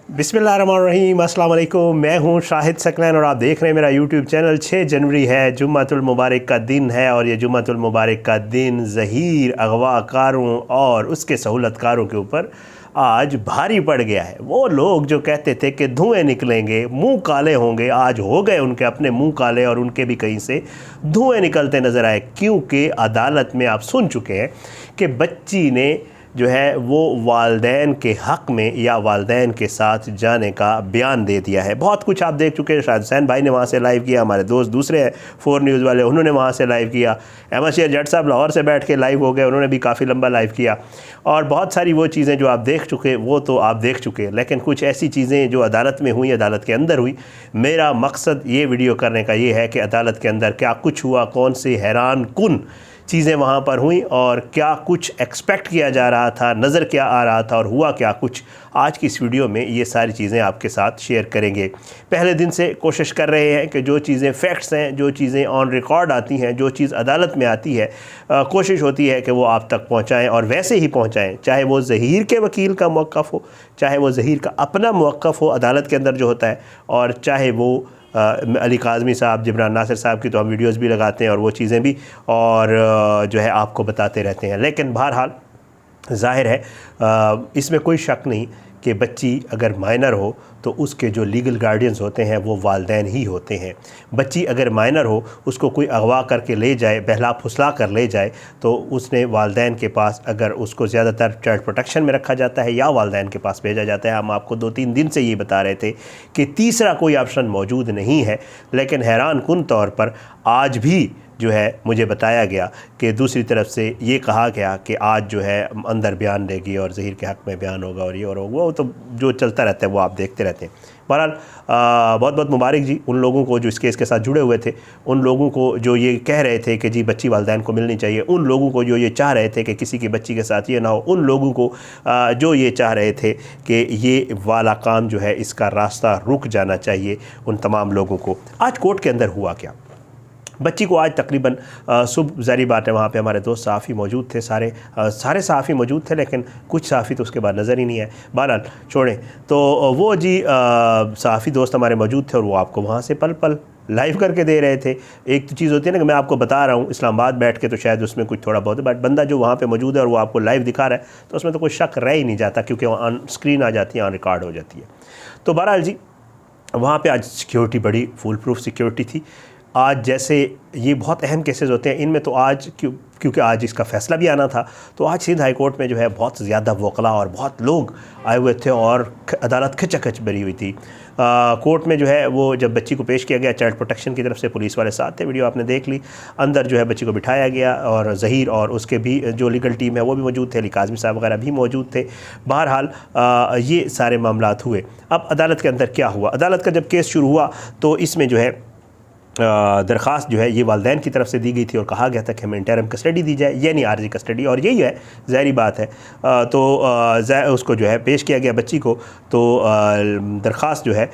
बिस्मिल्लाहिर्रहमानिर्रहीम, अस्सलाम वालेकुम। मैं हूं शाहिद सकलैन और आप देख रहे हैं मेरा यूट्यूब चैनल। 6 जनवरी है, जुम्मतुल मुबारक का दिन है और ये जुम्मतुल मुबारक का दिन ज़हीर अगवाकारों और उसके सहूलतकारों के ऊपर आज भारी पड़ गया है। वो लोग जो कहते थे कि धुएं निकलेंगे, मुंह काले होंगे, आज हो गए उनके अपने मुंह काले और उनके भी कहीं से धुएं निकलते नज़र आए, क्योंकि अदालत में आप सुन चुके हैं कि बच्ची ने जो है वो वालदैन के हक़ में या वालदैन के साथ जाने का बयान दे दिया है। बहुत कुछ आप देख चुके हैं। शाहिद हुसैन भाई ने वहाँ से लाइव किया, हमारे दोस्त दूसरे हैं 4 न्यूज़ वाले, उन्होंने वहाँ से लाइव किया। अहमद शेर जट साहब लाहौर से बैठ के लाइव हो गए, उन्होंने भी काफ़ी लंबा लाइव किया। और बहुत सारी वो चीज़ें जो आप देख चुके वो तो आप देख चुके, लेकिन कुछ ऐसी चीज़ें जो अदालत में हुई, अदालत के अंदर हुई। मेरा मकसद ये वीडियो करने का ये है कि अदालत के अंदर क्या कुछ हुआ, कौन सी हैरान कुन चीज़ें वहाँ पर हुई और क्या कुछ एक्सपेक्ट किया जा रहा था, नज़र क्या आ रहा था और हुआ क्या कुछ। आज की इस वीडियो में ये सारी चीज़ें आपके साथ शेयर करेंगे। पहले दिन से कोशिश कर रहे हैं कि जो चीज़ें फैक्ट्स हैं, जो चीज़ें ऑन रिकॉर्ड आती हैं, जो चीज़ अदालत में आती है, कोशिश होती है कि वो आप तक पहुँचाएँ और वैसे ही पहुँचाएँ। चाहे वो ज़हीर के वकील का मौक़िफ़ हो, चाहे वो ज़हीर का अपना मौक़िफ़ हो अदालत के अंदर जो होता है, और चाहे वो अली काज़मी साहब, जिब्रान नासिर साहब की तो हम वीडियोज़ भी लगाते हैं और वो चीज़ें भी और जो है आपको बताते रहते हैं। लेकिन बहरहाल ज़ाहिर है इसमें कोई शक नहीं कि बच्ची अगर माइनर हो तो उसके जो लीगल गार्डियंस होते हैं वो वालदैन ही होते हैं। बच्ची अगर माइनर हो, उसको कोई अगवा करके ले जाए, बहला फुसला कर ले जाए, तो उसने वालदैन के पास, अगर उसको ज़्यादातर चाइल्ड प्रोटेक्शन में रखा जाता है या वालदैन के पास भेजा जाता है। हम आपको 2-3 दिन से ये बता रहे थे कि तीसरा कोई ऑप्शन मौजूद नहीं है। लेकिन हैरान कुन तौर पर आज भी जो है मुझे बताया गया कि दूसरी तरफ से ये कहा गया कि आज जो है अंदर बयान देगी और ज़हीर के हक़ में बयान होगा और ये और वो तो जो चलता रहता है वो आप देखते रहते हैं। बहरहाल बहुत बहुत मुबारक जी उन लोगों को जो इस केस के साथ जुड़े हुए थे, उन लोगों को जो ये कह रहे थे कि जी बच्ची वालदैन को मिलनी चाहिए, उन लोगों को जो ये चाह रहे थे कि किसी की बच्ची के साथ ये ना हो, उन लोगों को जो ये चाह रहे थे कि ये वाला काम जो है इसका रास्ता रुक जाना चाहिए, उन तमाम लोगों को। आज कोर्ट के अंदर हुआ क्या? बच्ची को आज तकरीबन सुबह, ज़ाहिर बात है वहाँ पे हमारे दोस्त सहाफ़ी मौजूद थे, सारे सहाफ़ी मौजूद थे, लेकिन कुछ सहाफ़ी तो उसके बाद नज़र ही नहीं आए। बहरहाल छोड़ें, तो वो जी सहाफ़ी दोस्त हमारे मौजूद थे और वो आपको वहाँ से पल पल लाइव करके दे रहे थे। एक तो चीज़ होती है ना कि मैं आपको बता रहा हूँ इस्लामाबाद बैठ के, तो शायद उसमें कुछ थोड़ा बहुत है, बट बंदा जो वहाँ पे मौजूद है और वो आपको लाइव दिखा रहा है तो उसमें तो कोई शक रह ही नहीं जाता, क्योंकि ऑन स्क्रीन आ जाती है, ऑन रिकॉर्ड हो जाती है। तो बहरहाल जी वहाँ पे आज सिक्योरिटी बड़ी फुल प्रूफ सिक्योरिटी थी। आज जैसे ये बहुत अहम केसेस होते हैं, इनमें तो आज क्योंकि आज इसका फ़ैसला भी आना था, तो आज सिंध हाई कोर्ट में जो है बहुत ज़्यादा वकला और बहुत लोग आए हुए थे और अदालत खचाखच भरी हुई थी। कोर्ट में जो है वो जब बच्ची को पेश किया गया, चाइल्ड प्रोटेक्शन की तरफ से पुलिस वाले साथ थे, वीडियो आपने देख ली। अंदर जो है बच्ची को बिठाया गया और ज़हीर और उसके भी जो लीगल टीम है वो भी मौजूद थे, अली काज़मी साहब वगैरह भी मौजूद थे। बहरहाल ये सारे मामलात हुए। अब अदालत के अंदर क्या हुआ? अदालत का जब केस शुरू हुआ तो इसमें जो है दरख्वास्त जो है ये वालदैन की तरफ से दी गई थी और कहा गया था कि हमें इंटरम कस्टडी दी जाए, यानी आर्जी कस्टडी, और यही है, ज़ाहिर बात है। तो उसको जो है पेश किया गया बच्ची को। तो दरख्वास्त जो है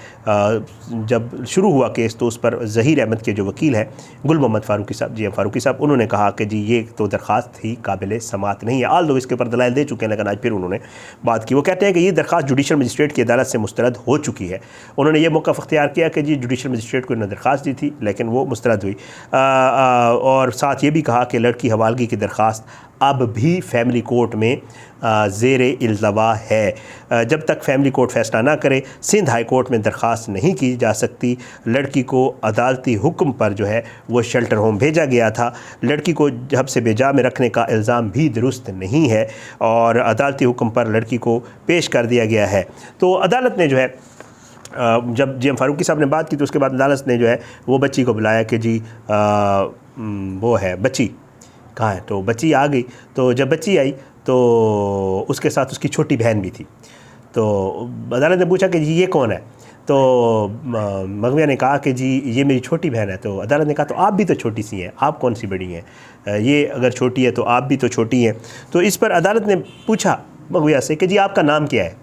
जब शुरू हुआ केस तो उस पर ज़हीर अहमद के जो वकील हैं गुल मोहम्मद फ़ारूकी साहब, जी फ़ारूकी साहब, उन्होंने कहा कि जी ये तो दरख्वास्त ही काबिल समात नहीं है। आल दो इसके ऊपर दलाइल दे चुके हैं, लेकिन आज फिर उन्होंने बात की। वो कहते हैं कि ये दरख्वास्त जुडिशल मजिस्ट्रेट की अदालत से मुस्तरद हो चुकी है। उन्होंने ये मौक़िफ़ इख्तियार किया कि जी जुडिशल मजिस्ट्रेट को इन्होंने दरख्वास्त दी थी लेकिन वो मुस्तरद हुई। और साथ ये भी कहा कि लड़की हवालगी की दरख्वास्त अब भी फैमिली कोर्ट में ज़ेरे इल्तवा है। जब तक फैमिली कोर्ट फ़ैसला ना करे सिंध हाई कोर्ट में दरख्वास्त नहीं की जा सकती। लड़की को अदालती हुक्म पर जो है वो शेल्टर होम भेजा गया था। लड़की को जब से बेजा में रखने का इल्ज़ाम भी दुरुस्त नहीं है और अदालती हुक्म पर लड़की को पेश कर दिया गया है। तो अदालत ने जो है जब जी फ़ारूकी साहब ने बात की तो उसके बाद अदालत ने जो है वो बच्ची को बुलाया कि जी वो है बच्ची कहाँ है। तो बच्ची आ गई। तो जब बच्ची आई तो उसके साथ उसकी छोटी बहन भी थी। तो अदालत ने पूछा कि जी ये कौन है? तो मगविया ने कहा कि जी ये मेरी छोटी बहन है। तो अदालत ने कहा तो आप भी तो छोटी सी हैं, आप कौन सी बड़ी हैं? ये अगर छोटी है तो आप भी तो छोटी हैं। तो इस पर अदालत ने पूछा मगविया से कि जी आपका नाम क्या है?